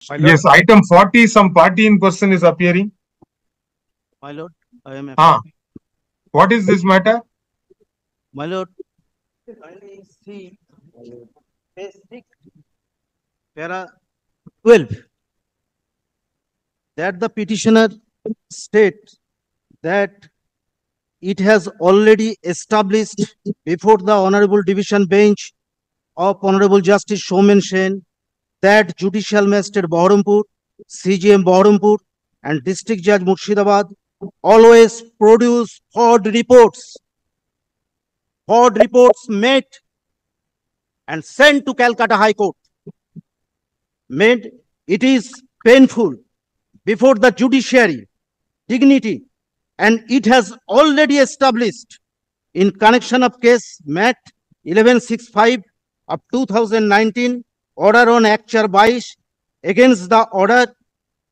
My lord, Yes, item 40, some party in person is appearing. my lord, I am Ah, what is this matter? my lord. Kindly see page 6, para 12, that the petitioner states that it has already established before the Honorable Division Bench of Honorable Justice Soumen Sen that Judicial Magistrate Baharampur, CGM Baharampur, and District Judge Murshidabad always produce fraud reports made and sent to Calcutta High Court. Made it is painful before the judiciary dignity, and it has already established in connection of case MAT 1165 of 2019 order on Actual 22 against the order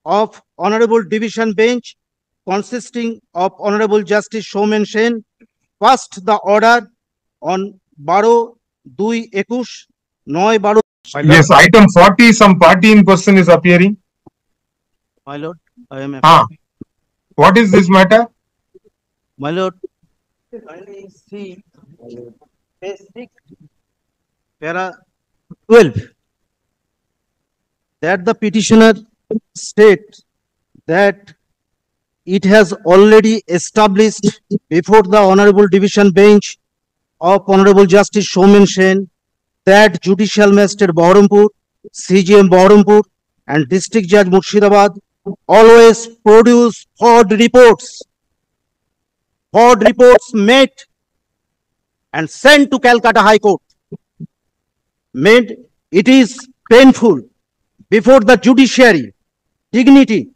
of Honorable Division Bench consisting of Honorable Justice Soumen Sen passed the order on 12/2/21 9/12. My lord, Yes, item 40, some party in person is appearing. my lord, I am Ah, what is this matter? my lord. Kindly see page 6, para 12, that the petitioner states that it has already established before the Honorable Division Bench of Honorable Justice Soumen Sen that Judicial Magistrate Baharampur, CGM Baharampur, and District Judge Murshidabad always produce fraud reports made and sent to Calcutta High Court. Made it is painful before the judiciary dignity,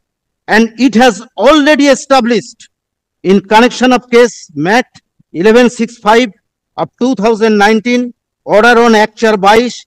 and it has already established in connection of case MAT 1165 of 2019 order on Actual 22